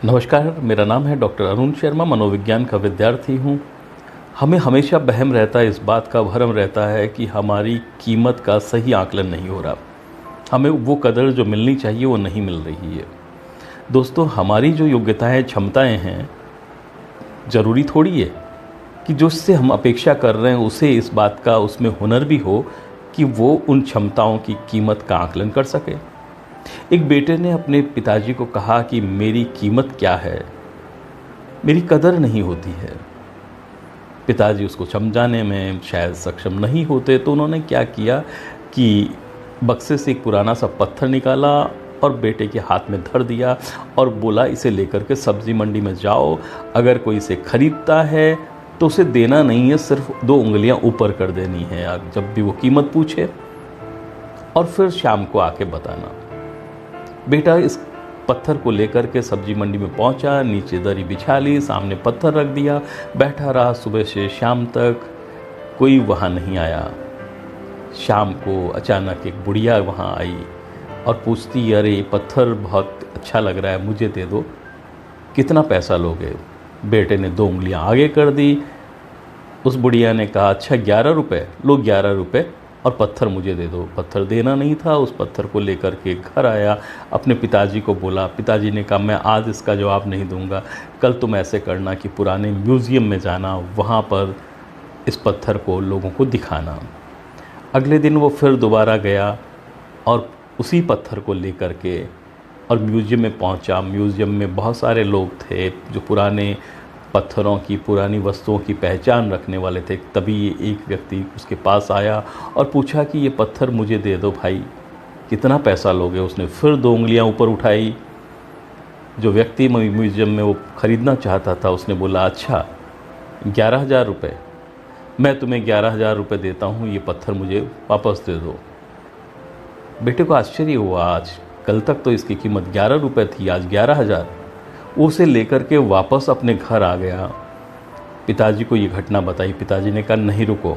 नमस्कार, मेरा नाम है डॉक्टर अरुण शर्मा, मनोविज्ञान का विद्यार्थी हूँ। हमें हमेशा वहम रहता है, इस बात का भ्रम रहता है कि हमारी कीमत का सही आकलन नहीं हो रहा। हमें वो कदर जो मिलनी चाहिए वो नहीं मिल रही है। दोस्तों, हमारी जो योग्यताएं, क्षमताएं हैं, ज़रूरी थोड़ी है कि जो उससे हम अपेक्षा कर रहे हैं उसे इस बात का उसमें हुनर भी हो कि वो उन क्षमताओं की कीमत का आकलन कर सके। एक बेटे ने अपने पिताजी को कहा कि मेरी कीमत क्या है, मेरी कदर नहीं होती है। पिताजी उसको समझाने में शायद सक्षम नहीं होते, तो उन्होंने क्या किया कि बक्से से एक पुराना सा पत्थर निकाला और बेटे के हाथ में धर दिया और बोला, इसे लेकर के सब्जी मंडी में जाओ, अगर कोई इसे खरीदता है तो उसे देना नहीं है, सिर्फ 2 उंगलियां ऊपर कर देनी है जब भी वो कीमत पूछे, और फिर शाम को आके बताना। बेटा इस पत्थर को लेकर के सब्जी मंडी में पहुंचा, नीचे दरी बिछा ली, सामने पत्थर रख दिया, बैठा रहा। सुबह से शाम तक कोई वहाँ नहीं आया। शाम को अचानक एक बुढ़िया वहाँ आई और पूछती, अरे ये पत्थर बहुत अच्छा लग रहा है, मुझे दे दो, कितना पैसा लोगे? बेटे ने 2 उंगलियां आगे कर दी। उस बुढ़िया ने कहा, अच्छा 11 रुपये लो, 11 रुपये और पत्थर मुझे दे दो। पत्थर देना नहीं था, उस पत्थर को लेकर के घर आया, अपने पिताजी को बोला। पिताजी ने कहा, मैं आज इसका जवाब नहीं दूंगा, कल तुम ऐसे करना कि पुराने म्यूज़ियम में जाना, वहाँ पर इस पत्थर को लोगों को दिखाना। अगले दिन वो फिर दोबारा गया और उसी पत्थर को लेकर के और म्यूज़ियम में पहुँचा। म्यूज़ियम में बहुत सारे लोग थे जो पुराने पत्थरों की, पुरानी वस्तुओं की पहचान रखने वाले थे। तभी एक व्यक्ति उसके पास आया और पूछा कि ये पत्थर मुझे दे दो भाई, कितना पैसा लोगे? उसने फिर 2 उंगलियां ऊपर उठाई। जो व्यक्ति म्यूज़ियम में वो ख़रीदना चाहता था उसने बोला, अच्छा 11,000 रुपये, मैं तुम्हें 11,000 रुपये देता हूँ, ये पत्थर मुझे वापस दे दो। बेटे को आश्चर्य हुआ, आज कल तक तो इसकी कीमत 11 रुपये थी, आज 11,000। उसे लेकर के वापस अपने घर आ गया। पिताजी को ये घटना बताई। पिताजी ने कहा, नहीं रुको,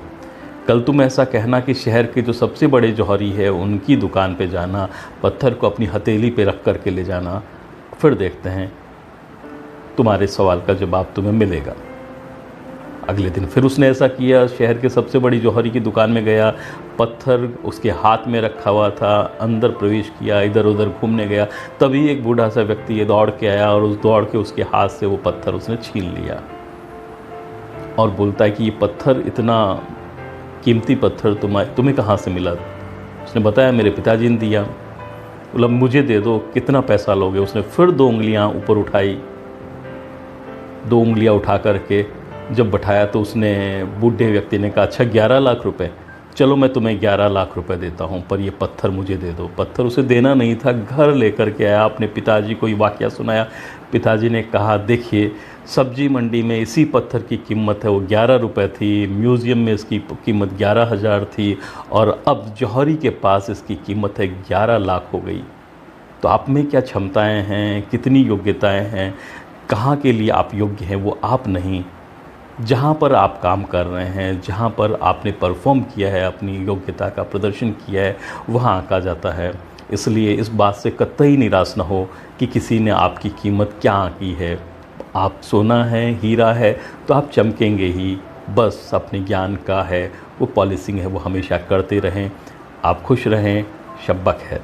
कल तुम ऐसा कहना कि शहर के जो सबसे बड़े जौहरी है उनकी दुकान पे जाना, पत्थर को अपनी हथेली पे रख कर के ले जाना, फिर देखते हैं तुम्हारे सवाल का जवाब तुम्हें मिलेगा। अगले दिन फिर उसने ऐसा किया, शहर के सबसे बड़ी जौहरी की दुकान में गया, पत्थर उसके हाथ में रखा हुआ था, अंदर प्रवेश किया, इधर उधर घूमने गया। तभी एक बूढ़ा सा व्यक्ति ये दौड़ के आया और उस दौड़ के उसके हाथ से वो पत्थर उसने छीन लिया और बोलता है कि ये पत्थर, इतना कीमती पत्थर तुम्हें कहाँ से मिला? उसने बताया, मेरे पिताजी ने दिया। बोला, मुझे दे दो, कितना पैसा लोगे? उसने फिर 2 उंगलियां ऊपर उठाई। 2 उंगलियां उठा करके जब बैठाया तो उसने, बूढ़े व्यक्ति ने कहा, अच्छा 11 लाख रुपए, चलो मैं तुम्हें 11 लाख रुपए देता हूँ, पर ये पत्थर मुझे दे दो। पत्थर उसे देना नहीं था, घर लेकर के आया, अपने पिताजी को ये वाक़या सुनाया। पिताजी ने कहा, देखिए सब्जी मंडी में इसी पत्थर की कीमत है वो 11 रुपये थी, म्यूज़ियम में इसकी कीमत 11,000 थी, और अब जौहरी के पास इसकी कीमत है 11 लाख हो गई। तो आप में क्या क्षमताएँ हैं, कितनी योग्यताएँ हैं, कहाँ के लिए आप योग्य हैं, वो आप नहीं, जहाँ पर आप काम कर रहे हैं, जहाँ पर आपने परफॉर्म किया है, अपनी योग्यता का प्रदर्शन किया है, वहाँ आंका जाता है। इसलिए इस बात से कतई निराश न हो कि किसी ने आपकी कीमत क्या आंकी है। आप सोना है, हीरा है, तो आप चमकेंगे ही। बस अपने ज्ञान का है वो पॉलिशिंग है, वो हमेशा करते रहें। आप खुश रहें। शब्बा खैर।